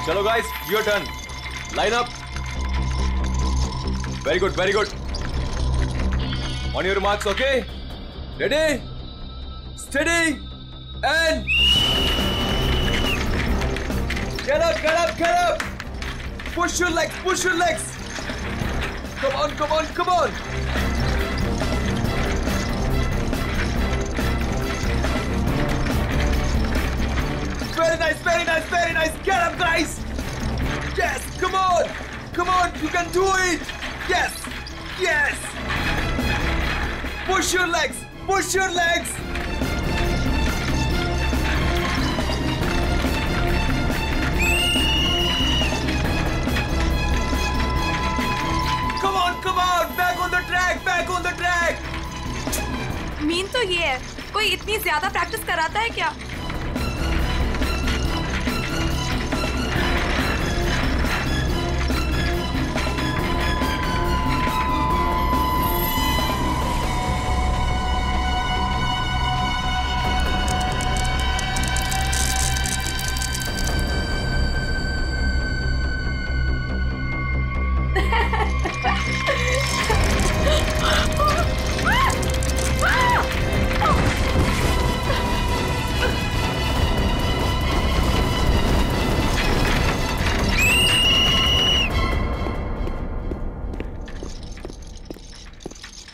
चलो guys, your turn. Line up. Very good, very good. On your marks, okay? Ready, steady and get up, get up, get up. Push your legs, push your legs. Come on, come on, come on. Very nice, very nice, very nice. Get up, guys. Yes, come on. Come on, you can do it. Yes, yes. Push your legs, push your legs. Come on, come on. Back on the track, back on the track. Mean तो ये है, कोई इतनी ज्यादा practice कराता है क्या?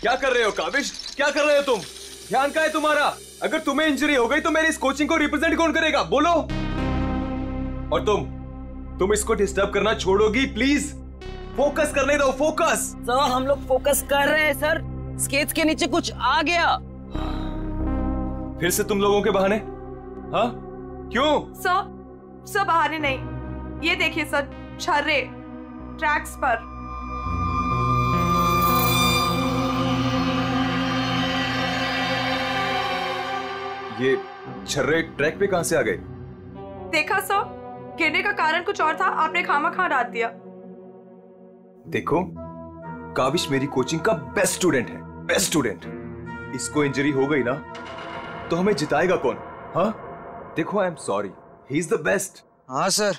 क्या कर रहे हो काविश? क्या कर रहे हो तुम? ध्यान कहाँ है तुम्हारा? अगर तुम्हें इंजरी हो गई तो मेरी इस कोचिंग को रिप्रेजेंट कौन करेगा? बोलो। और तुम इसको डिस्टर्ब करना छोड़ोगी प्लीज? फोकस करने दो, फोकस। सर हम लोग फोकस कर रहे हैं सर। स्केट्स के नीचे कुछ आ गया। फिर से तुम लोगों के बहाने? हाँ, क्यों? सर बहाने नहीं, ये देखिए सर, छर्रे ट्रैक्स पर। ये छर्रे ट्रैक पे कहां से आ गए? देखा सर, गिरने का कारण कुछ और था, आपने खामा डाल दिया। देखो, काविश मेरी कोचिंग का बेस्ट स्टूडेंट है, बेस्ट स्टूडेंट। इसको इंजरी हो गई ना तो हमें जिताएगा कौन? हाँ देखो, I am sorry, he is the best. हाँ सर,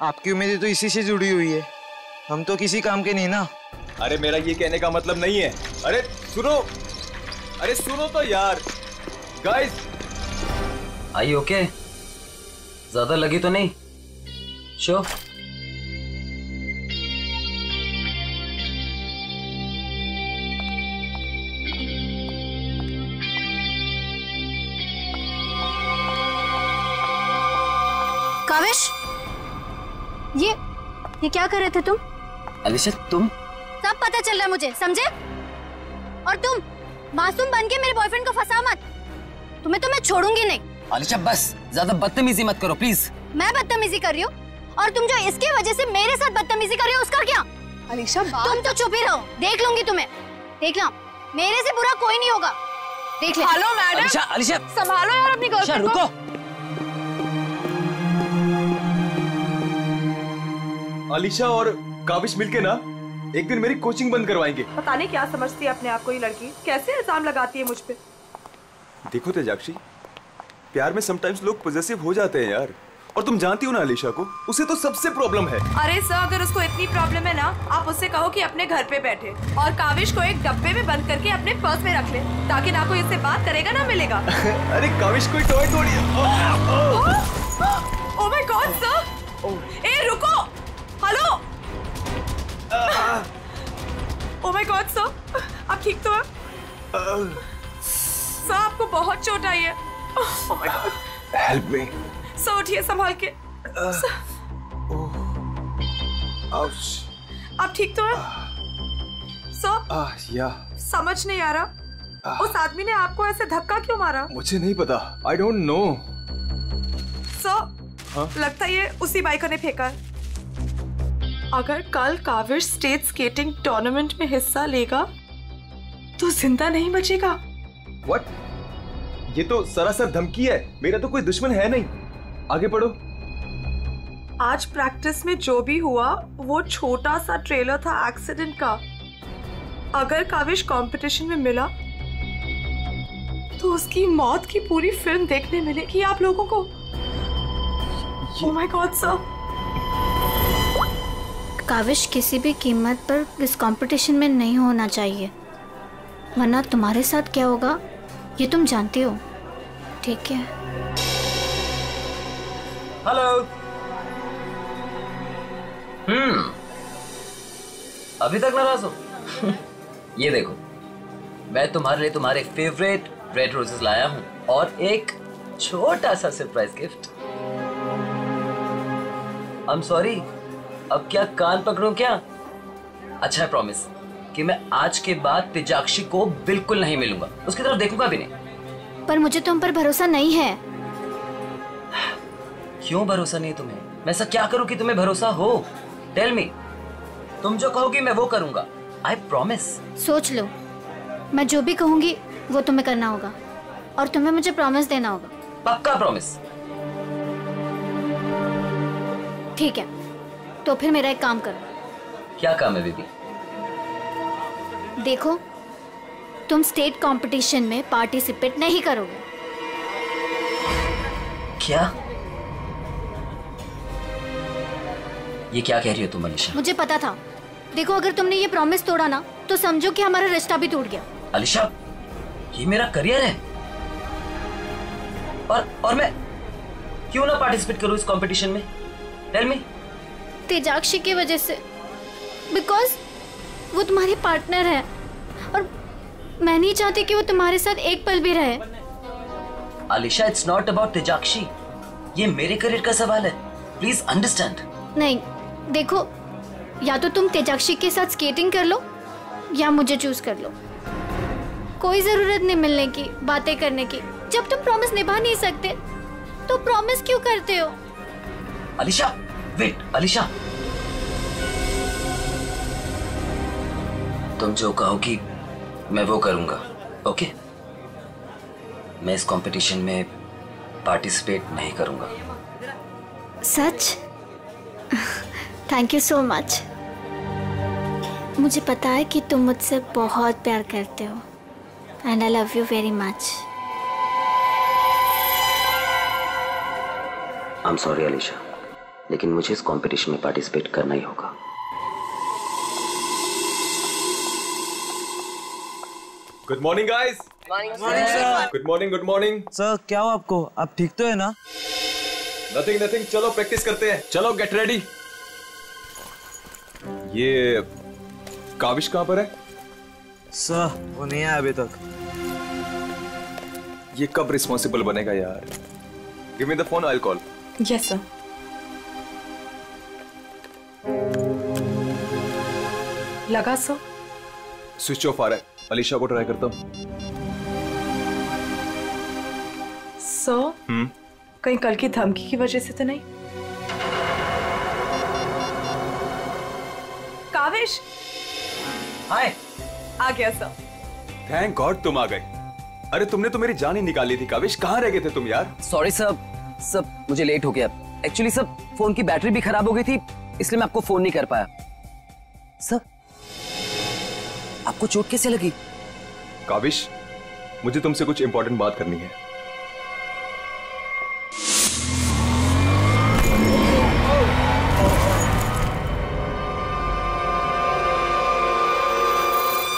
आपकी उम्मीदें तो इसी से जुड़ी हुई है, हम तो किसी काम के नहीं ना। अरे मेरा ये कहने का मतलब नहीं है। अरे सुनो तो यार। गाइस, आई ओके? ज्यादा लगी तो नहीं? श्योर? काविश, ये क्या कर रहे थे तुम? अलीशा तुम? सब पता चल रहा है मुझे, समझे? और तुम मासूम बन के मेरे बॉयफ्रेंड को फंसा मत, तुम्हें तो मैं छोड़ूंगी नहीं। अलीशा बस ज्यादा बदतमीजी मत करो प्लीज। मैं बदतमीजी कर रही हूँ और तुम जो इसकी वजह से मेरे साथ बदतमीजी कर रही हो उसका क्या? अलीशा तुम तो चुप ही रहो, देख लूंगी तुम्हें, देख लो, मेरे से बुरा कोई नहीं होगा, देख ले। Hello madam. अलीशा संभालो यार अपनी गर्लफ्रेंड को। रुको। अलीशा और काविश मिलके ना एक दिन मेरी कोचिंग बंद करवाएंगे। पता नहीं क्या समझती है अपने आप को ये लड़की, कैसे इल्जाम लगाती है मुझ पे। देखो तेजाक्षी, प्यार में समटाइम्स लोग पॉजेसिव हो जाते हैं यार, और तुम जानती हो ना अलीशा को, उसे तो सबसे प्रॉब्लम है। अरे सर, अगर उसको इतनी प्रॉब्लम है ना, आप उससे कहो कि अपने घर पे बैठे और काविश को एक डब्बे में बंद करके अपने पर्स में रख ले, ताकि ना कोई इससे बात करेगा ना मिलेगा। अरे काविश कोई टॉय थोड़ी है। ओह माय गॉड सर, ए रुको, hello. Oh my God sir, आप ठीक तो हैं? सर आपको बहुत चोट आई है। ओह my God, help me. Sir उठिए संभाल के। आप ठीक तो हैं? सर या समझ नहीं आ रहा, उस आदमी ने आपको ऐसे धक्का क्यों मारा? मुझे नहीं पता, आई डोंट नो। सर लगता है ये उसी बाइकर ने फेंका है। अगर कल काविश स्टेट स्केटिंग टूर्नामेंट में हिस्सा लेगा तो जिंदा नहीं बचेगा। What? ये तो सरासर धमकी है, मेरा तो कोई दुश्मन है नहीं। आगे पढ़ो। आज प्रैक्टिस में जो भी हुआ वो छोटा सा ट्रेलर था एक्सीडेंट का। अगर काविश कंपटीशन में मिला तो उसकी मौत की पूरी फिल्म देखने मिलेगी आप लोगों को। Oh my God sir. Kavish किसी भी कीमत पर इस कंपटीशन में नहीं होना चाहिए, वरना तुम्हारे साथ क्या होगा ये तुम जानती हो, ठीक है? हेलो। अभी तक नाराज हो? ये देखो, मैं तुम्हारे लिए तुम्हारे फेवरेट रेड रोजेस लाया हूँ और एक छोटा सा surprise gift. I am sorry, अब क्या कान पकड़ूं क्या? अच्छा है, प्रॉमिस कि मैं आज के बाद तेजाक्षी को बिल्कुल नहीं मिलूंगा, उसकी तरफ देखूंगा भी नहीं। पर मुझे तुम पर भरोसा नहीं है। क्यों भरोसा नहीं तुम्हें? मैं ऐसा क्या करूं कि तुम्हें भरोसा हो? Tell me. तुम जो कहोगी मैं वो करूंगा, आई प्रॉमिस। सोच लो, मैं जो भी कहूंगी वो तुम्हें करना होगा और तुम्हें मुझे प्रॉमिस देना होगा। पक्का प्रॉमिस? ठीक है, तो फिर मेरा एक काम करो। क्या काम है बेबी? देखो, तुम स्टेट कंपटीशन में पार्टिसिपेट नहीं करोगे। क्या? ये क्या कह रही हो तुम अलीशा? मुझे पता था। देखो, अगर तुमने ये प्रॉमिस तोड़ा ना तो समझो कि हमारा रिश्ता भी टूट गया। अलीशा, ये मेरा करियर है और मैं क्यों ना पार्टिसिपेट करूं इस कंपटीशन में? Tell me. तेजाक्षी की वजह से, बिकॉज वो तुम्हारी पार्टनर है और मैं नहीं चाहती कि वो तुम्हारे साथ एक पल भी रहे। अलीशा, इट्स नॉट अबाउट तेजाक्षी, ये मेरे करियर का सवाल है, प्लीज अंडरस्टैंड। नहीं, देखो, या तो तुम तेजाक्षी के साथ स्केटिंग कर लो या मुझे चूज कर लो। कोई जरूरत नहीं मिलने की, बातें करने की। जब तुम प्रॉमिस निभा नहीं सकते तो प्रॉमिस क्यों करते हो? अलीशा, वेट। अलीशा, तुम जो कहोगी मैं वो करूंगा, ओके? मैं इस कंपटीशन में पार्टिसिपेट नहीं करूंगा। सच? Thank you so much. मुझे पता है कि तुम मुझसे बहुत प्यार करते हो and I love you very much. I am sorry Alisha, लेकिन मुझे इस कंपटीशन में पार्टिसिपेट करना ही होगा। Good morning guys. Morning sir. Good morning, good morning. Sir क्या हो आपको? आप ठीक तो है ना? नथिंग नथिंग, चलो प्रैक्टिस करते हैं। चलो गेट रेडी। ये काविश कहां पर है? सर वो नहीं आया अभी तक। ये कब रिस्पॉन्सिबल बनेगा यार? Give me the phone, I will call. Yes sir. लगा सर? स्विच ऑफ आ रहा है। अलीशा को ट्राई करता हूँ। सर, कहीं कल की धमकी की वजह से तो नहीं? काविश हाय। आ गया सर। थैंक गॉड तुम आ गए। अरे तुमने तो मेरी जान ही निकाली थी काविश, कहाँ रह गए थे तुम यार? सॉरी सब मुझे लेट हो गया। एक्चुअली सब फोन की बैटरी भी खराब हो गई थी, इसलिए मैं आपको फोन नहीं कर पाया। सर, आपको चोट कैसे लगी? काविश, मुझे तुमसे कुछ इंपॉर्टेंट बात करनी है।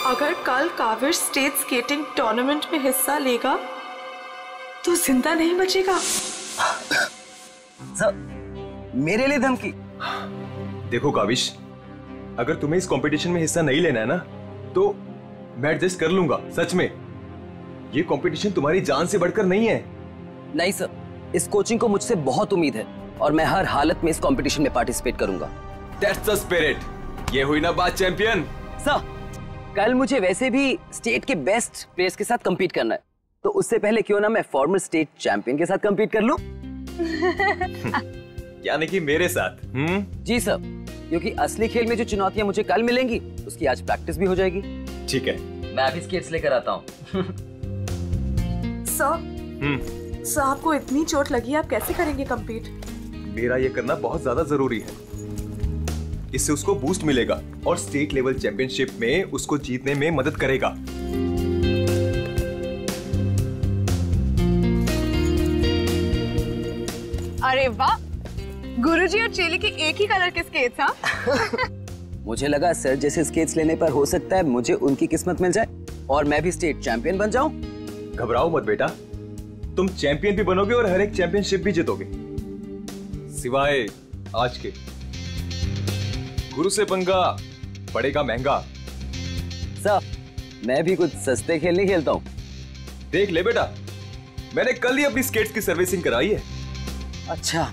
अगर कल काविश स्टेट स्केटिंग टूर्नामेंट में हिस्सा लेगा तो जिंदा नहीं बचेगा। सर, मेरे लिए धमकी? देखो काविश, अगर तुम्हें इस कंपटीशन में हिस्सा नहीं लेना है ना तो मैं एडजस्ट कर लूंगा। सच में ये कंपटीशन तुम्हारी जान से बढ़कर नहीं है। नहीं सर, इस कोचिंग को मुझसे बहुत उम्मीद है और मैं हर हालत में इस कंपटीशन में पार्टिसिपेट करूंगा। That's the spirit. ये हुई ना बात चैंपियन। सर, कल मुझे वैसे भी स्टेट के बेस्ट प्लेयर्स के साथ compete करना है, तो उससे पहले क्यों ना मैं फॉर्मर स्टेट चैंपियन के साथ compete कर लूं? यानी कि मेरे साथ? जी सर, क्योंकि असली खेल में जो चुनौतियां मुझे कल मिलेंगी उसकी आज प्रैक्टिस भी हो जाएगी। ठीक है, मैं अभी स्केट्स लेकर आता हूँ। सर, आपको इतनी चोट लगी, आप कैसे करेंगे compete? मेरा ये करना बहुत ज्यादा जरूरी है। इससे उसको बूस्ट मिलेगा और स्टेट लेवल चैंपियनशिप में उसको जीतने में मदद करेगा। अरे वाह, गुरुजी और चेली के एक ही कलर के स्केट्स, हाँ? मुझे लगा सर जैसे स्केट्स लेने पर हो सकता है मुझे उनकी किस्मत मिल जाए और मैं भी स्टेट चैंपियन बन जाऊं। घबराओ मत बेटा, तुम चैंपियन भी बनोगे और हर एक चैंपियनशिप भी जीतोगे, सिवाय आज के। गुरु से पंगा पड़ेगा महंगा। सर मैं भी कुछ सस्ते खेल नहीं खेलता हूँ। देख ले बेटा, मैंने कल ही अपनी स्केट्स की सर्विसिंग कराई है। अच्छा,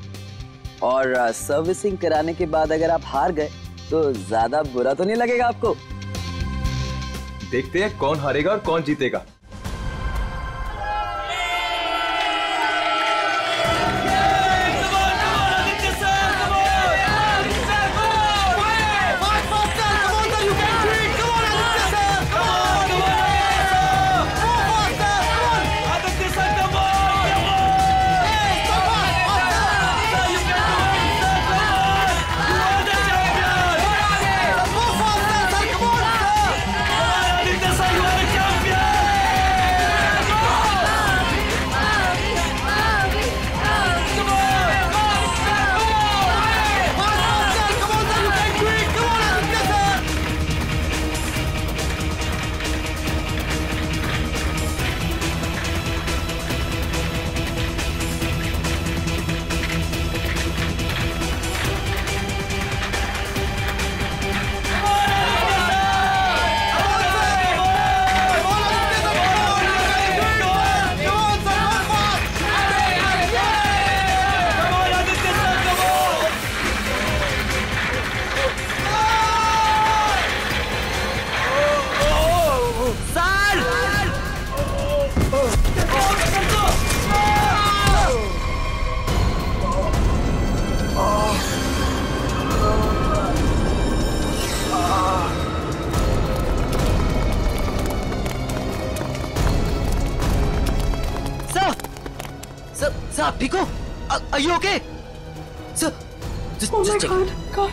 और सर्विसिंग कराने के बाद अगर आप हार गए तो ज्यादा बुरा तो नहीं लगेगा आपको? देखते हैं कौन हारेगा और कौन जीतेगा। आप ठीक हो? Are you okay? Sir, just check. God,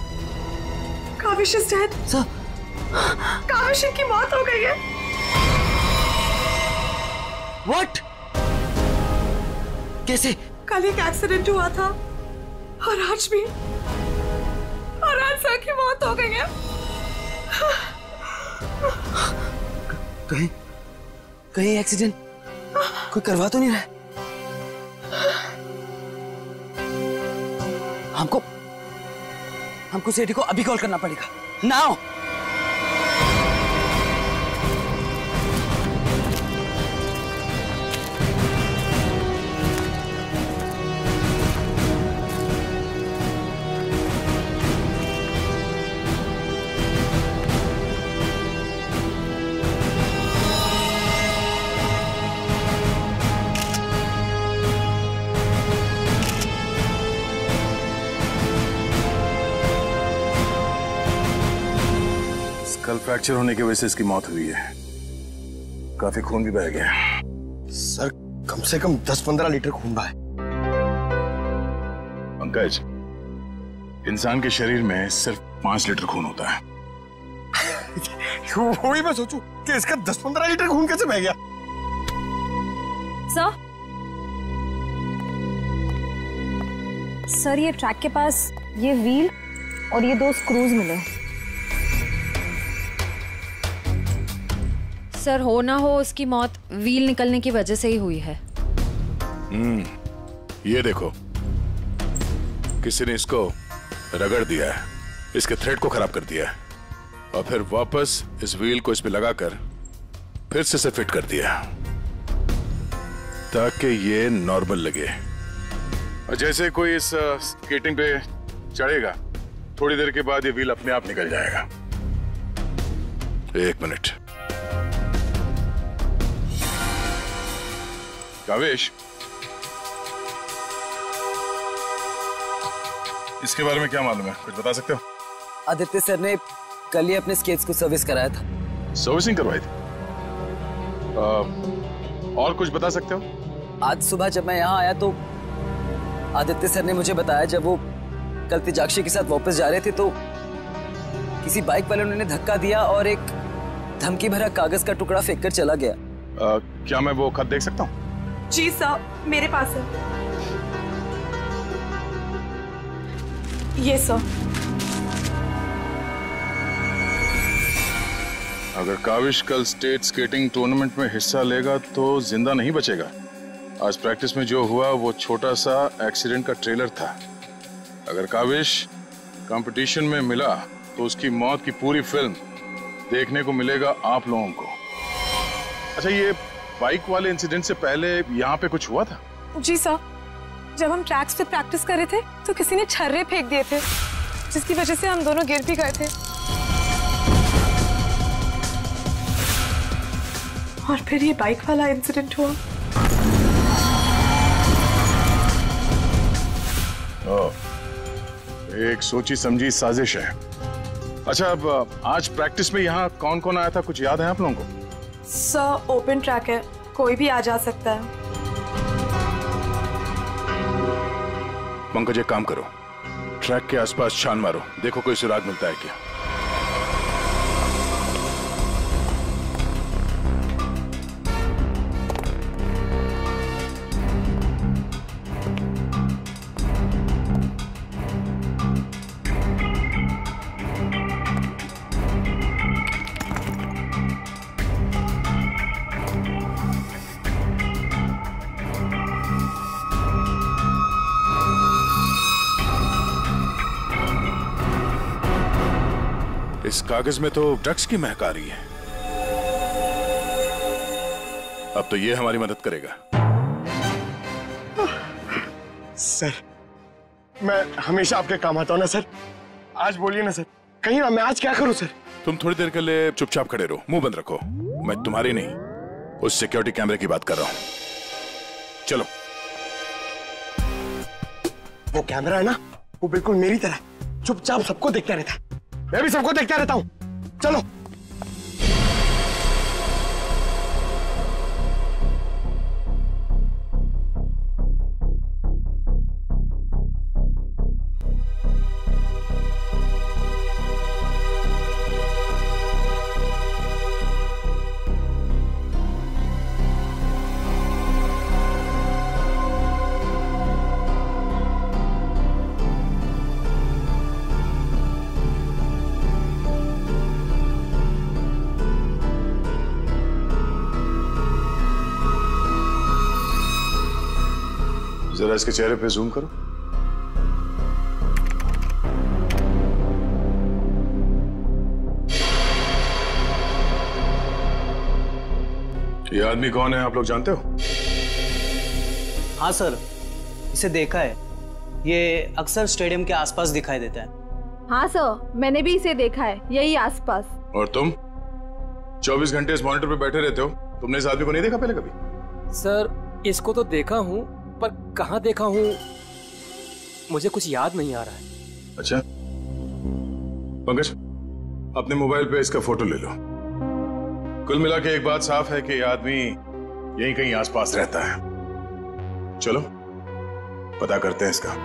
Kaavish is dead. Sir, Kaavish की मौत हो गई है। What? कैसे? कल एक एक्सीडेंट हुआ था और आज भी, और आज सर की मौत हो गई है। कहीं एक्सीडेंट कोई करवा तो नहीं रहा? हमको सेठी को अभी कॉल करना पड़ेगा। नाउ। कल फ्रैक्चर होने की वजह से इसकी मौत हुई है। काफी खून भी बह गया। सर कम से कम 10-15 लीटर खून बहा है। पंकज, इंसान के शरीर में सिर्फ 5 लीटर खून होता है। वही मैं सोचूं कि इसका 10-15 लीटर खून कैसे बह गया। सर ये ट्रैक के पास ये व्हील और ये 2 स्क्रूज मिले। सर हो ना हो उसकी मौत व्हील निकलने की वजह से ही हुई है। ये देखो, किसी ने इसको रगड़ दिया है, इसके थ्रेड को खराब कर दिया है और फिर वापस इस व्हील को इस पे लगाकर फिर से इसे फिट कर दिया ताकि ये नॉर्मल लगे। और जैसे कोई इस स्केटिंग पे चढ़ेगा, थोड़ी देर के बाद ये व्हील अपने आप निकल जाएगा। 1 मिनट। कावेश, इसके बारे में क्या मालूम है? कुछ बता सकते हो? आदित्य सर ने कल ही अपने स्केट्स को सर्विस कराया था। सर्विसिंग करवाई थी? और कुछ बता सकते हो? आज सुबह जब मैं यहाँ आया तो आदित्य सर ने मुझे बताया जब वो कल तेजाक्षी के साथ वापस जा रहे थे तो किसी बाइक वाले ने धक्का दिया और एक धमकी भरा कागज का टुकड़ा फेंक कर चला गया। क्या मैं वो खत देख सकता हूँ? जी सर, मेरे पास है। ये सर। अगर काविश कल स्टेट स्केटिंग टूर्नामेंट में हिस्सा लेगा तो जिंदा नहीं बचेगा। आज प्रैक्टिस में जो हुआ वो छोटा सा एक्सीडेंट का ट्रेलर था। अगर काविश कंपटीशन में मिला तो उसकी मौत की पूरी फिल्म देखने को मिलेगा आप लोगों को। अच्छा, ये बाइक वाले इंसिडेंट से पहले यहाँ पे कुछ हुआ था? जी सर, जब हम ट्रैक्स पे प्रैक्टिस कर रहे थे तो किसी ने छर्रे फेंक दिए थे, जिसकी वजह से हम दोनों गिर भी गए थे। और फिर ये बाइक वाला इंसिडेंट हुआ। एक सोची समझी साजिश है। अच्छा, अब आज प्रैक्टिस में यहाँ कौन कौन आया था, कुछ याद है आप लोगों को? सर, ओपन ट्रैक है, कोई भी आ जा सकता है। पंकज, एक काम करो, ट्रैक के आसपास छान मारो, देखो कोई सुराग मिलता है क्या। इस कागज में तो ड्रग्स की महक आ रही है। अब तो ये हमारी मदद करेगा। सर, मैं हमेशा आपके काम आता हूं ना सर। आज बोलिए ना सर, कहीं ना, मैं आज क्या करूं सर? तुम थोड़ी देर के लिए चुपचाप खड़े रहो, मुंह बंद रखो। मैं तुम्हारी नहीं, उस सिक्योरिटी कैमरे की बात कर रहा हूं। चलो। वो कैमरा है ना, वो बिल्कुल मेरी तरह चुपचाप सबको देखता रहता है। मैं भी सबको देखता रहता हूं। चलो। जरा इसके चेहरे पे जूम करो। ये आदमी कौन है, आप लोग जानते हो? हाँ सर, इसे देखा है। ये अक्सर स्टेडियम के आसपास दिखाई देता है। हाँ सर, मैंने भी इसे देखा है, यही आसपास। और तुम 24 घंटे इस मॉनिटर पे बैठे रहते हो, तुमने इस आदमी को नहीं देखा पहले कभी? सर, इसको तो देखा हूँ, पर कहाँ देखा हूँ मुझे कुछ याद नहीं आ रहा है। अच्छा, पंकज, अपने मोबाइल पे इसका फोटो ले लो। कुल मिला के एक बात साफ है कि ये आदमी यहीं कहीं आसपास रहता है। चलो पता करते हैं इसका।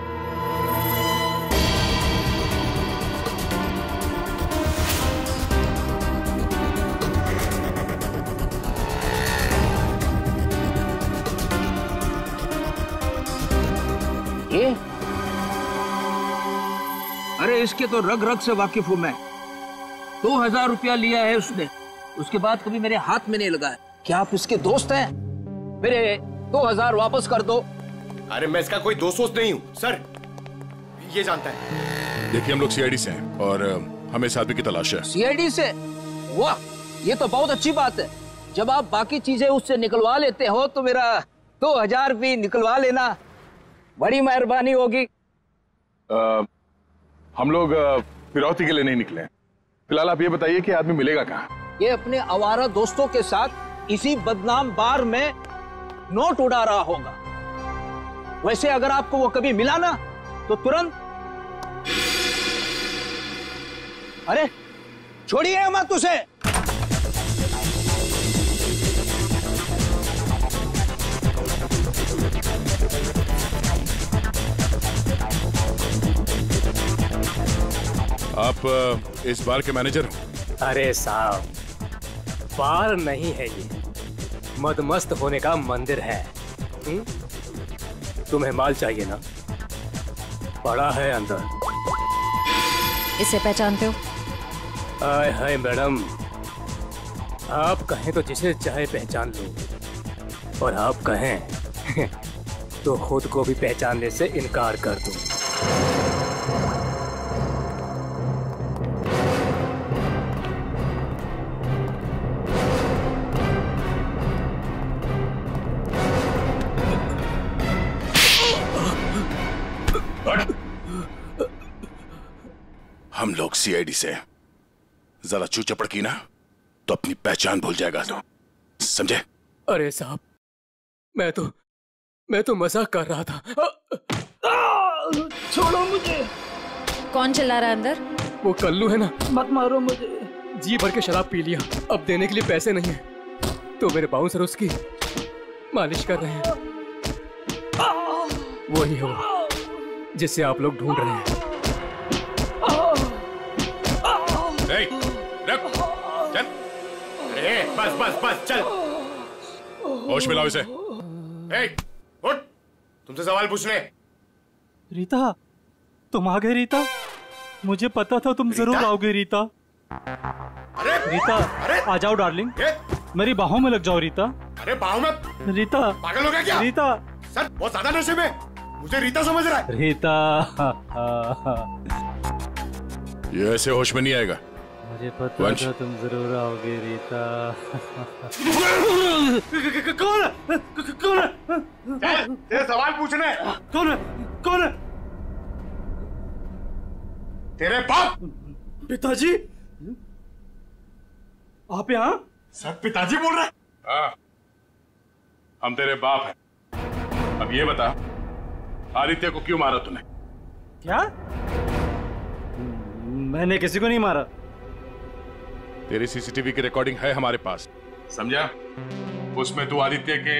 ये? अरे इसके तो रग रग से वाकिफ हूं मैं। 2000 रुपया लिया है उसने, उसके बाद कभी मेरे हाथ में नहीं लगा है। क्या आप इसके दोस्त हैं? मेरे 2000 वापस कर दो। अरे मैं इसका कोई दोस्त नहीं हूँ सर, ये जानता है। देखिए, हम लोग सीआईडी से हैं और हमें इस आदमी की तलाश है। सीआईडी से? वाह, ये तो बहुत अच्छी बात है। जब आप बाकी चीजें उससे निकलवा लेते हो तो मेरा 2000 भी निकलवा लेना, बड़ी मेहरबानी होगी। हम लोग फिरौती के लिए नहीं निकले। फिलहाल आप ये बताइए कि आदमी मिलेगा कहाँ? ये अपने आवारा दोस्तों के साथ इसी बदनाम बार में नोट उड़ा रहा होगा। वैसे अगर आपको वो कभी मिला ना तो तुरंत, अरे छोड़िए मत उसे। आप इस बार के मैनेजर हो? अरे साहब, बार नहीं है ये, मदमस्त होने का मंदिर है। तुम्हें माल चाहिए ना, पड़ा है अंदर। इसे पहचानते हो? हाय हाय मैडम, आप कहें तो जिसे चाहे पहचान लो, और आप कहें तो खुद को भी पहचानने से इनकार कर दूं। हम लोग सीआईडी से जरा चू चपड़ की ना तो अपनी पहचान भूल जाएगा तो, समझे? अरे साहब, मैं तो मजाक कर रहा था। छोड़ो मुझे। कौन चिल्ला रहा है अंदर? वो कल्लू है ना। मत मारो मुझे। जी भर के शराब पी लिया, अब देने के लिए पैसे नहीं है, तो मेरे बाउंसर उसकी मालिश कर रहे हैं। वही है वो जिसे आप लोग ढूंढ रहे हैं। चल। बस बस बस चल, होश मिलाओ इसे। उठ, तुमसे सवाल पूछने। रीता, तुम आ गए रीता? मुझे पता था तुम जरूर आओगे रीता। अरे रीता, आ जाओ डार्लिंग, मेरी बाहों में लग जाओ रीता। अरे बाहों में? रीता पागल हो गया क्या? रीता सर बहुत ज्यादा नशे में, मुझे रीता समझ रहा है। रीता ये ऐसे होश में नहीं आएगा। मुझे पता था तुम जरूर आओगे रीता। कौन है? कौन है? तेरे सवाल पूछने। कौन है? कौन है? तेरे बाप। पिताजी, आप यहाँ? सर पिताजी बोल रहे हैं? हाँ, हम तेरे बाप हैं। अब ये बता, आदित्य को क्यों मारा तूने? क्या? मैंने किसी को नहीं मारा। तेरी सीसीटीवी की रिकॉर्डिंग है हमारे पास, समझा? उसमें तू आदित्य के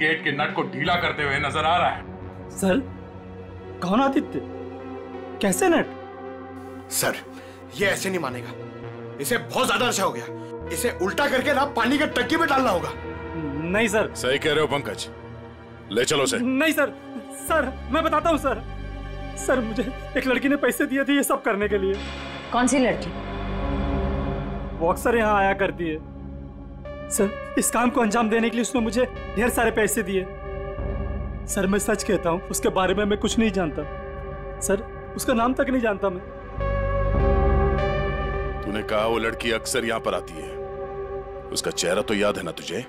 गेट के नट को ढीला करते हुए नजर आ रहा है। सर, कौन आदित्य? कैसे नट? सर, ये ऐसे नहीं मानेगा, इसे बहुत ज्यादा नशा हो गया, इसे उल्टा करके ना पानी के टंकी में डालना होगा। नहीं सर। सही कह रहे हो पंकज, ले चलो उसे। नहीं सर, सर मैं बताता हूँ सर। सर मुझे एक लड़की ने पैसे दिए थे ये सब करने के लिए। कौन सी लड़की? वो अक्सर यहाँ आया करती है सर। इस काम को अंजाम देने के लिए उसने मुझे ढेर सारे पैसे दिए। सर मैं सच कहता हूँ, उसके बारे में मैं कुछ नहीं जानता सर, उसका नाम तक नहीं जानता मैं। तूने कहा वो लड़की अक्सर यहाँ पर आती है, उसका चेहरा तो याद है ना तुझे?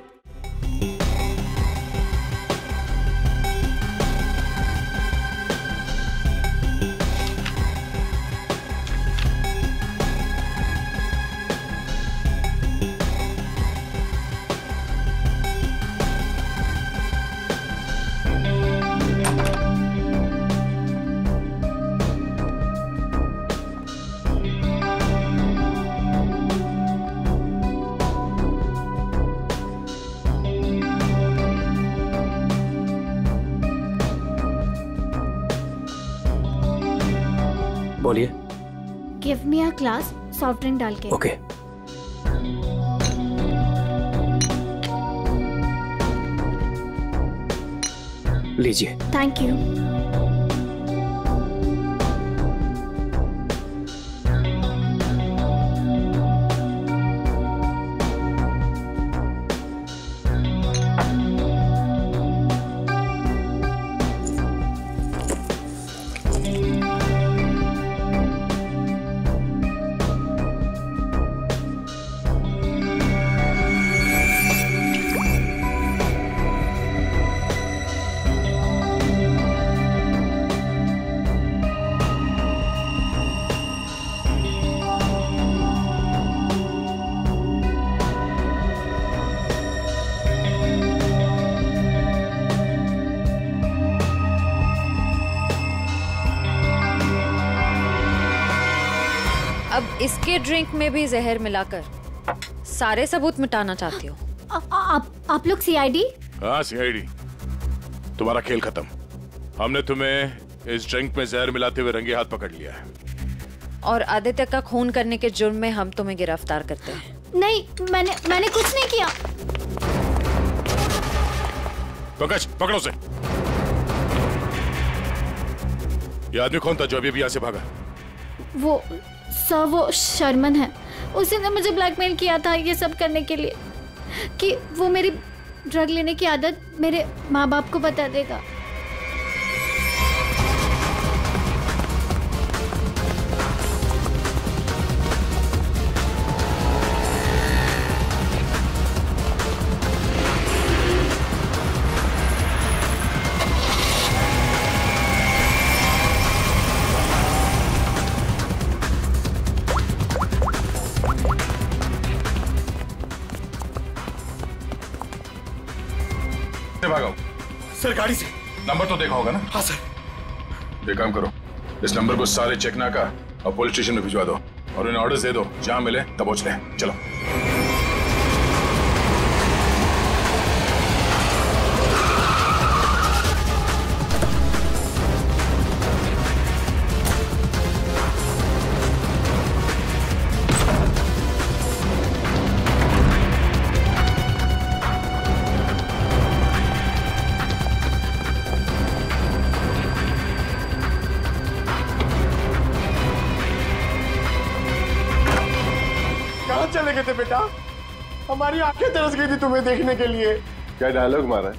बोलिए। Give me a glass soft drink डाल के। ओके। लीजिए। Thank you. अब इसके ड्रिंक में भी जहर मिलाकर सारे सबूत मिटाना चाहती हो? आप लोग सीआईडी? हाँ सीआईडी। तुम्हारा खेल खत्म। हमने तुम्हें इस ड्रिंक में जहर मिलाते हुए रंगे हाथ पकड़ लिया है। और आदित्य का खून करने के जुर्म में हम तुम्हें गिरफ्तार करते हैं। नहीं, मैंने कुछ नहीं किया। पंकज पकड़ो उसे। ये आदमी कौन था जो अभी यहाँ से भागा? वो सर, वो शर्मन है। उसी ने मुझे ब्लैकमेल किया था ये सब करने के लिए, कि वो मेरी ड्रग लेने की आदत मेरे माँ बाप को बता देगा। भागो सर, गाड़ी से। नंबर तो देखा होगा ना? हाँ सर। एक काम करो, इस नंबर को सारे चेकनाका और पुलिस स्टेशन में भिजवा दो और उन्हें ऑर्डर्स दे दो, जहां मिले तब पहुंच ले। चलो। चले गए थे बेटा? हमारी आंखें तरस गई थी तुम्हें देखने के लिए। क्या डायलॉग मारा है?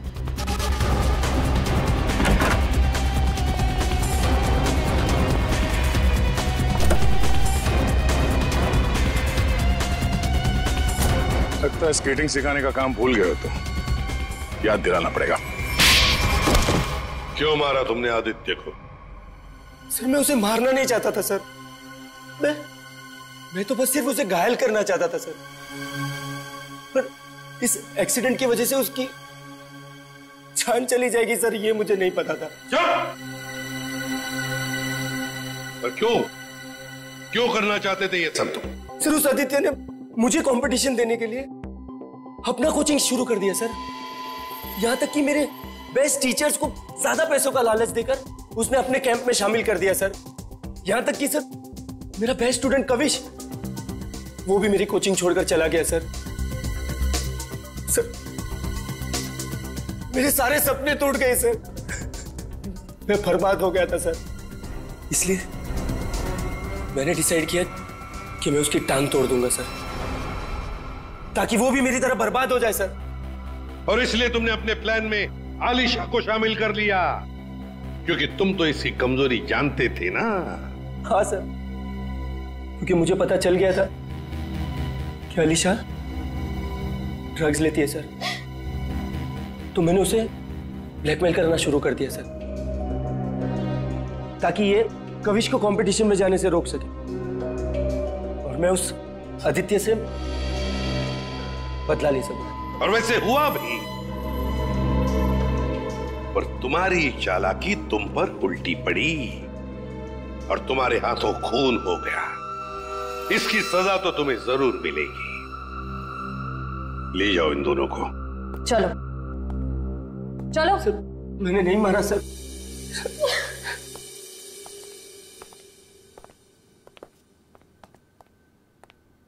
लगता है स्केटिंग सिखाने का काम भूल गए हो तो याद दिलाना पड़ेगा। क्यों मारा तुमने आदित्य को? सर, मैं उसे मारना नहीं चाहता था सर। मैं तो बस सिर्फ उसे घायल करना चाहता था सर। पर इस एक्सीडेंट की वजह से उसकी जान चली जाएगी सर, ये मुझे नहीं पता था। पर क्यों करना चाहते थे ये सब तुम? सर, उस आदित्य ने मुझे कंपटीशन देने के लिए अपना कोचिंग शुरू कर दिया सर। यहां तक कि मेरे बेस्ट टीचर्स को ज्यादा पैसों का लालच देकर उसने अपने कैंप में शामिल कर दिया सर। यहां तक कि सर, मेरा बेस्ट स्टूडेंट कविश, वो भी मेरी कोचिंग छोड़कर चला गया सर। सर, मेरे सारे सपने टूट गए सर। मैं बर्बाद हो गया था सर। इसलिए मैंने डिसाइड किया कि मैं उसकी टांग तोड़ दूंगा सर, ताकि वो भी मेरी तरह बर्बाद हो जाए सर। और इसलिए तुमने अपने प्लान में आलिशा को शामिल कर लिया, क्योंकि तुम तो इसकी कमजोरी जानते थे ना? हाँ सर, क्योंकि मुझे पता चल गया था कि आलिशा ड्रग्स लेती है सर, तो मैंने उसे ब्लैकमेल करना शुरू कर दिया सर, ताकि ये कविश को कंपटीशन में जाने से रोक सके और मैं उस आदित्य से बदला ले सकूं। और वैसे हुआ भी, पर तुम्हारी चालाकी तुम पर उल्टी पड़ी और तुम्हारे हाथों खून हो गया। इसकी सजा तो तुम्हें जरूर मिलेगी। ले जाओ इन दोनों को। चलो चलो। सर, मैंने नहीं मारा सर।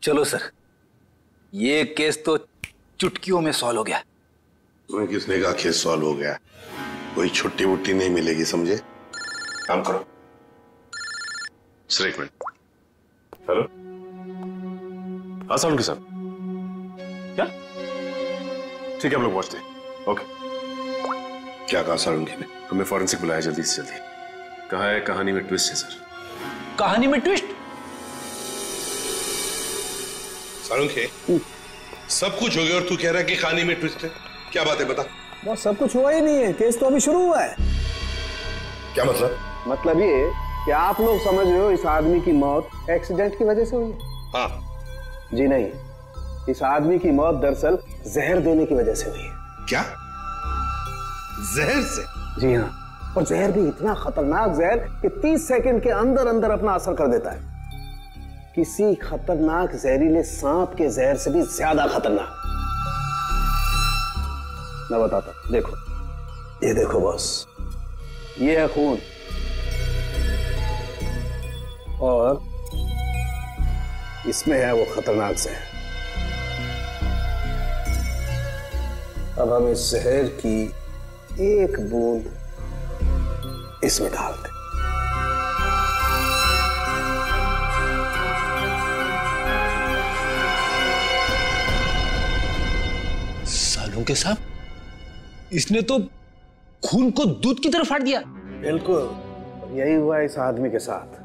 चलो सर, ये केस तो चुटकियों में सॉल्व हो गया। तुम्हें किसने कहा केस सॉल्व हो गया? कोई छुट्टी वुट्टी नहीं मिलेगी, समझे? काम करो। सर, एक मिनट। हेलो, हाँ साउंड के साथ क्या? ठीक है, हम लोग पहुंचते हैं। ओके। क्या कहा सारुंगी ने? हमें फॉरेंसिक बुलाया जल्दी से जल्दी। कहा है कहानी में ट्विस्ट है सर। कहानी में ट्विस्ट? सारुंगी, सब कुछ हो गया और तू कह रहा है कि कहानी में ट्विस्ट है? क्या बात है, बता। बस सब कुछ हुआ ही नहीं है, केस तो अभी शुरू हुआ है। क्या मतलब? मतलब ये कि आप लोग समझ रहे हो इस आदमी की मौत एक्सीडेंट की वजह से हुई है। हाँ। जी नहीं, इस आदमी की मौत दरअसल जहर देने की वजह से हुई है। क्या? जहर से? जी हाँ, और जहर भी इतना खतरनाक जहर कि 30 सेकंड के अंदर अंदर अपना असर कर देता है। किसी खतरनाक जहरीले सांप के जहर से भी ज्यादा खतरनाक। मैं बताता हूं, देखो, ये देखो बॉस, ये है खून और इसमें है वो खतरनाक जहर। अब हम इस जहर की एक बूंद इसमें डालते। के साहब, इसने तो खून को दूध की तरह फाड़ दिया। बिल्कुल यही हुआ इस आदमी के साथ।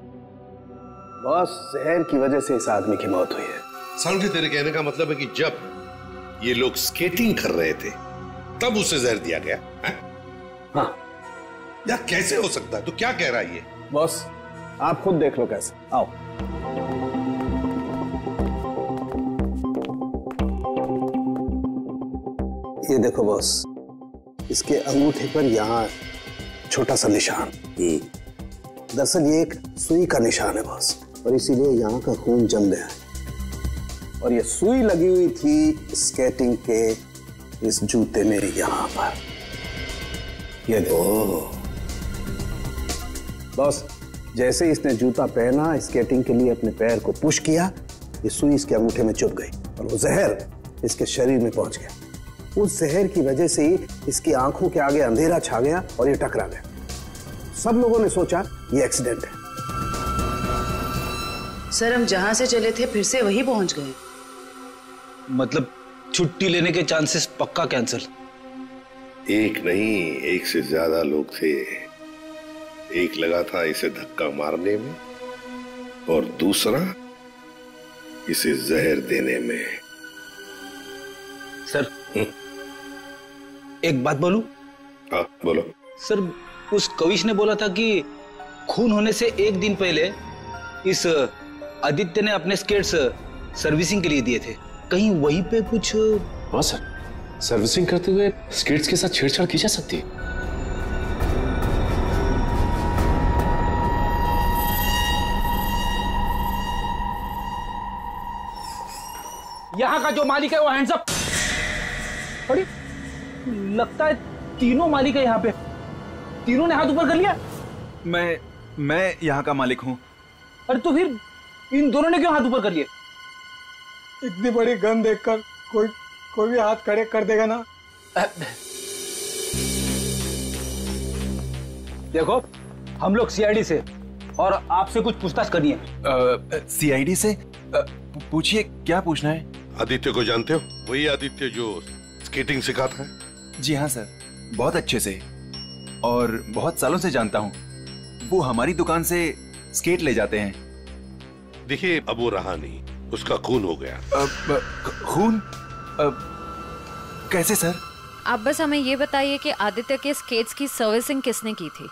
बॉस, जहर की वजह से इस आदमी की मौत हुई है। साउंड, तेरे कहने का मतलब है कि जब ये लोग स्केटिंग कर रहे थे तब उसे जहर दिया गया है? हाँ। यार कैसे हो सकता है? तू क्या कह रहा है ये? बॉस आप खुद देख लो कैसे। आओ। ये देखो बॉस, इसके अंगूठे पर यहाँ छोटा सा निशान। दरअसल ये एक सुई का निशान है बॉस, और इसीलिए यहाँ का खून जम गया है। और ये सुई लगी हुई थी स्केटिंग के इस जूते में यहाँ पर। ये देखो बॉस, जैसे इसने जूता पहना, स्केटिंग के लिए अपने पैर को पुश किया, ये सुई इसके अंगूठे में चुभ गई और वो जहर इसके शरीर में पहुंच गया। उस जहर की वजह से ही इसकी आंखों के आगे अंधेरा छा गया और ये टकरा गया। सब लोगों ने सोचा ये एक्सीडेंट है। सर, हम जहां से चले थे फिर से वही पहुंच गए। मतलब छुट्टी लेने के चांसेस पक्का कैंसिल। एक नहीं, एक से ज्यादा लोग थे। एक लगा था इसे धक्का मारने में और दूसरा इसे जहर देने में। सर एक बात बोलूं? हाँ बोलो। सर, उस कविश ने बोला था कि खून होने से एक दिन पहले इस आदित्य ने अपने स्केट्स सर्विसिंग के लिए दिए थे। कहीं वहीं पे कुछ? हाँ सर, सर्विसिंग करते हुए स्केट्स के साथ छेड़छाड़ की जा सकती है। यहाँ का जो मालिक है वो हैंड्स अप। अरे लगता है तीनों मालिक है यहाँ पे। तीनों ने हाथ ऊपर कर लिया। मैं यहाँ का मालिक हूँ। अरे तो फिर इन दोनों ने क्यों हाथ ऊपर कर लिए? इतनी बड़ी गन देखकर कोई भी हाथ खड़े कर देगा ना। देखो, हम लोग सीआईडी से और आपसे कुछ पूछताछ करनी है। सीआईडी से? पूछिए, क्या पूछना है? आदित्य को जानते हो? वही आदित्य जो स्केटिंग सिखाता है? जी हाँ सर, बहुत अच्छे से और बहुत सालों से जानता हूँ। वो हमारी दुकान से स्केट ले जाते हैं। देखिए, अब वो रहा नहीं, उसका खून हो गया। खून? कैसे सर? आप बस हमें ये बताइए कि आदित्य के स्केट्स की सर्विसिंग किसने की थी?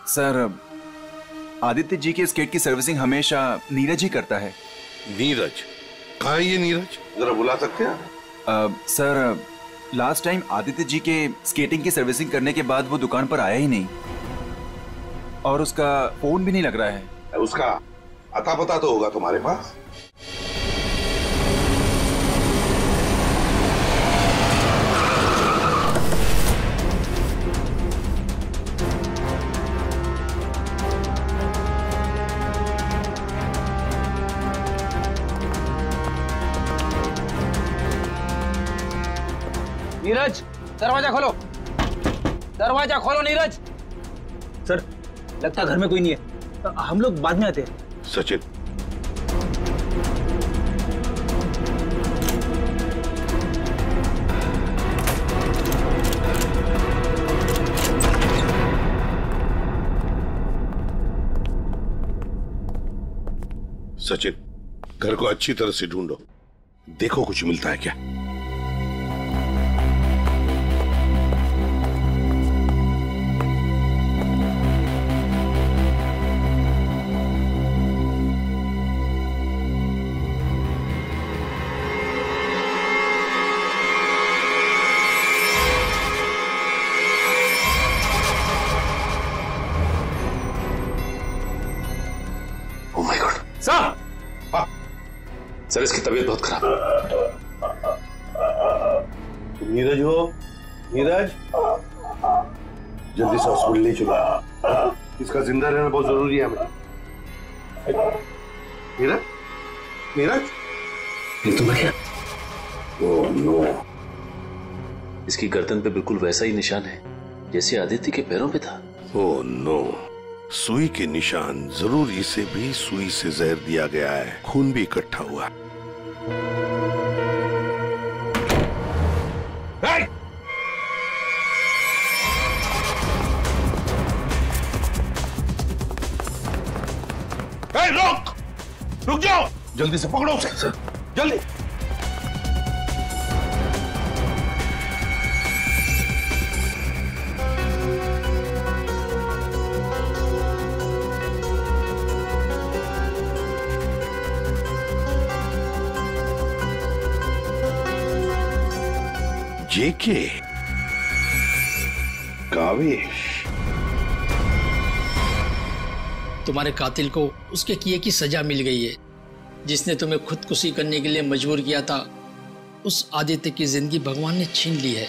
सर, आदित्य जी के स्केट की सर्विसिंग हमेशा नीरज ही करता है। नीरज? कहाँ है ये नीरज? जरा बुला सकते हैं? Sir, last time Aditya ji के स्केटिंग की सर्विसिंग करने के बाद वो दुकान पर आया ही नहीं और उसका फोन भी नहीं लग रहा है। उसका अता पता तो होगा तुम्हारे पास? नीरज, दरवाजा खोलो। दरवाजा खोलो नीरज। सर, लगता घर में कोई नहीं है, हम लोग बाद में आते हैं। सचिन, सचिन, घर को अच्छी तरह से ढूंढो, देखो कुछ मिलता है क्या। सर, इसकी तबीयत बहुत खराब है। तुम नीरज हो? नीरज, जल्दी से हॉस्पिटल ले चलो, इसका जिंदा रहना बहुत जरूरी है हमें। नीरज, नीरज, ये तुम्हें क्या? ओह नो, इसकी गर्दन पे बिल्कुल वैसा ही निशान है जैसे आदित्य के पैरों पे था। ओह नो, सुई के निशान, जरूर इसे भी सुई से जहर दिया गया है, खून भी इकट्ठा हुआ। रोक, रुक जाओ, जल्दी से पकड़ो उसे, जल्दी। जेके, कावेश, तुम्हारे कातिल को उसके किए की सजा मिल गई है। जिसने तुम्हें खुदकुशी करने के लिए मजबूर किया था, उस आदित्य की जिंदगी भगवान ने छीन ली है।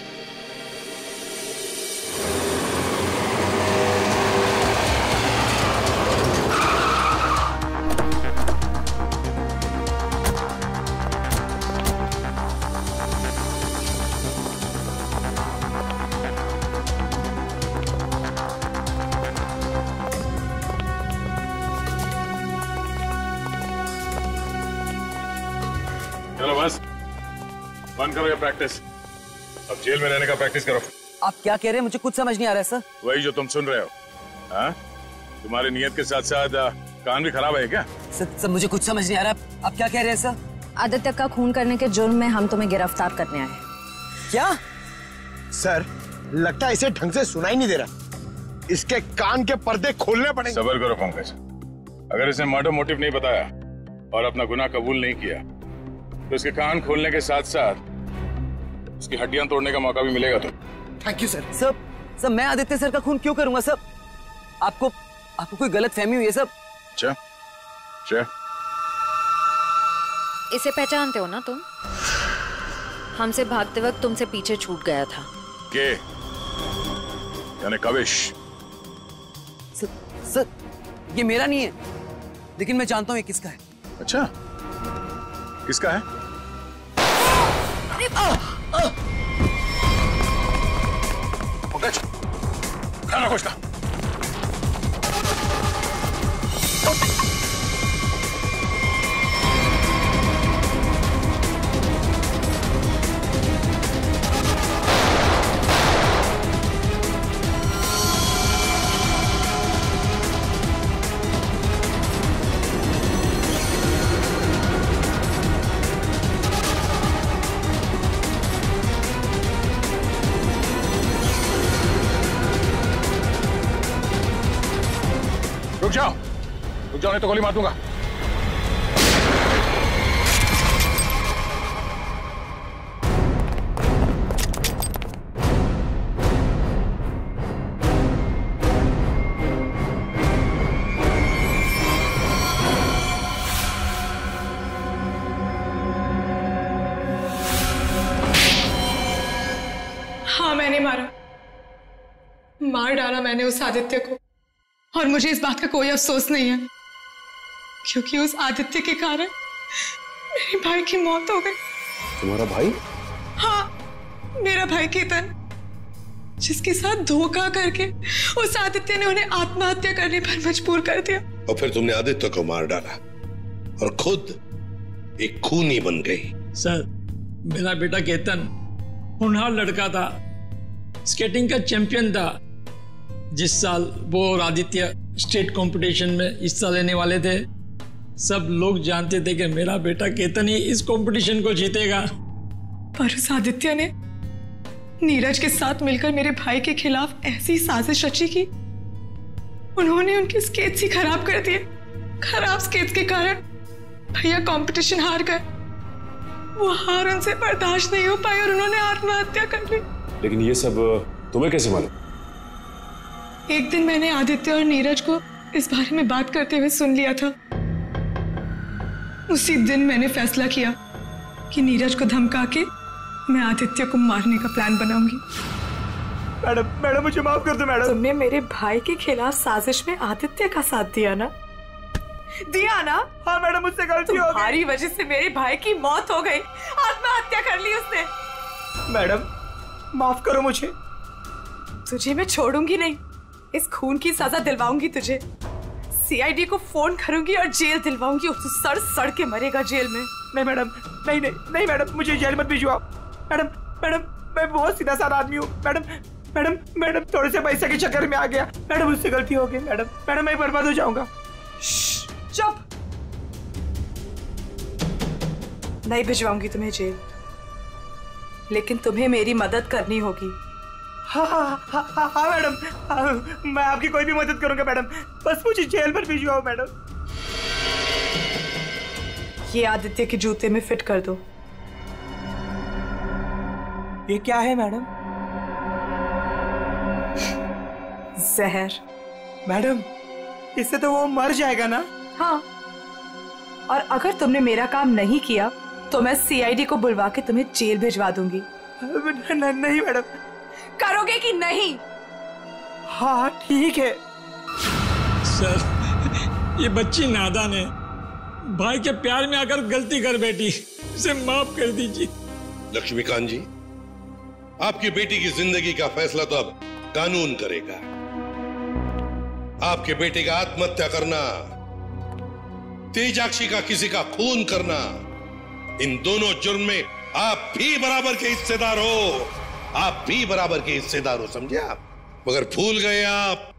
चलो बस बंद करो ये प्रैक्टिस, अब जेल में रहने का प्रैक्टिस करो। आप क्या कह रहे हैं? मुझे कुछ समझ नहीं आ रहा है सर। वही जो तुम सुन रहे हो। हाँ, तुम्हारी नियत के साथ साथ कान भी खराब है क्या? सर मुझे कुछ समझ नहीं आ रहा, आप क्या कह रहे हैं सर? आदित्य का खून करने के जुर्म में हम तुम्हें गिरफ्तार करने आए हैं। क्या? सर लगता है इसे ढंग से सुनाई नहीं दे रहा, इसके कान के पर्दे खोलने पड़ेंगे। सब्र करो पंकज, अगर इसने मर्डर मोटिव नहीं बताया और अपना गुनाह कबूल नहीं किया तो इसके कान खोलने के साथ साथ उसकी हड्डियां तोड़ने का मौका भी मिलेगा। तो थैंक यू सर। सर मैं आदित्य सर का खून क्यों करूंगा सर? आपको कोई गलत फहमी हुई है सब? अच्छा, इसे पहचानते हो ना तुम? हमसे भागते वक्त तुमसे पीछे छूट गया था। के यानी कावेश? सर ये मेरा नहीं है, लेकिन मैं जानता हूं ये किसका है। अच्छा, किसका है? पंकज, ध्यान रखो इसका। रुक जाओ नहीं तो गोली मार दूंगा। हाँ मैंने मार डाला मैंने उस आदित्य को, और मुझे इस बात का कोई अफसोस नहीं है, क्योंकि उस आदित्य के कारण मेरे भाई की मौत हो गई। तुम्हारा भाई? हाँ, मेरा भाई केतन, जिसके साथ धोखा करके उस आदित्य ने उन्हें आत्महत्या करने पर मजबूर कर दिया। और फिर तुमने आदित्य को मार डाला और खुद एक खूनी बन गई। सर, मेरा बेटा केतन होनहार लड़का था, स्केटिंग का चैंपियन था। जिस साल वो और आदित्य स्टेट कंपटीशन में हिस्सा लेने वाले थे, सब लोग जानते थे कि मेरा बेटा केतन ही इस कंपटीशन को जीतेगा। पर उस आदित्य ने नीरज के साथ मिलकर मेरे भाई के खिलाफ ऐसी साजिश रची कि उन्होंने उनके स्केट्स ही खराब कर दिए। खराब स्केट्स के कारण भैया कंपटीशन हार गए। वो हार उनसे बर्दाश्त नहीं हो पाई और उन्होंने आत्महत्या कर ली। लेकिन ये सब तुम्हें कैसे मालूम? एक दिन मैंने आदित्य और नीरज को इस बारे में बात करते हुए सुन लिया था। उसी दिन मैंने फैसला किया कि नीरज को धमका के मैं आदित्य को मारने का प्लान बनाऊंगी। मैडम मुझे माफ कर दो मैडम। तुमने मेरे भाई के खिलाफ साजिश में आदित्य का साथ दिया ना? हाँ मैडम, मुझसे गलती हो गई। तुम्हारी वजह से मेरे भाई की मौत हो गई, आत्महत्या कर ली उसने। मैडम माफ करो मुझे। तुझे मैं छोड़ूंगी नहीं, इस खून की सजा दिलवाऊंगी तुझे। सीआईडी को फोन करूंगी और जेल दिलवाऊंगी, और तू सड़ के मरेगा जेल में। नहीं मैडम, नहीं मैडम, मुझे जेल मत भिजवाओ। मैडम मैं बहुत सीधा साधा आदमी हूँ। मैडम थोड़े से पैसे के चक्कर में आ गया। मैडम मुझसे गलती हो गई। मैडम मैं बर्बाद हो जाऊंगा। चुप। नहीं भिजवाऊंगी तुम्हें जेल, लेकिन तुम्हें मेरी मदद करनी होगी। हाँ मैडम, मैं आपकी कोई भी मदद करूंगा मैडम, बस मुझे जेल पर भिजवाओ मैडम। ये आदित्य के जूते में फिट कर दो। ये क्या है मैडम? जहर। मैडम, इससे तो वो मर जाएगा ना? हाँ, और अगर तुमने मेरा काम नहीं किया तो मैं सीआईडी को बुलवा के तुम्हें जेल भिजवा दूंगी। नहीं मैडम। करोगे कि नहीं? हाँ ठीक है। सर, ये बच्ची नादान है, भाई के प्यार में आकर गलती कर बैठी, उसे माफ कर दीजिए। लक्ष्मीकांत जी, आपकी बेटी की जिंदगी का फैसला तो अब कानून करेगा। आपके बेटे का आत्महत्या करना, तेजाक्षी का किसी का खून करना, इन दोनों जुर्म में आप भी बराबर के हिस्सेदार हो। आप भी बराबर के हिस्सेदार हो, समझे आप? मगर भूल गए आप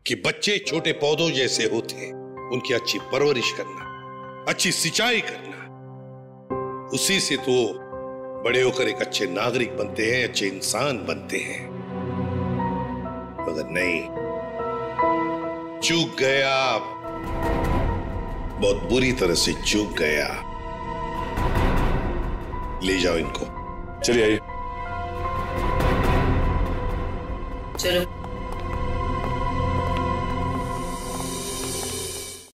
कि बच्चे छोटे पौधों जैसे होते हैं, उनकी अच्छी परवरिश करना, अच्छी सिंचाई करना, उसी से तो बड़े होकर एक अच्छे नागरिक बनते हैं, अच्छे इंसान बनते हैं। मगर नहीं, चूक गए आप, बहुत बुरी तरह से चूक गया। ले जाओ इनको। चलिए आइए। चलो।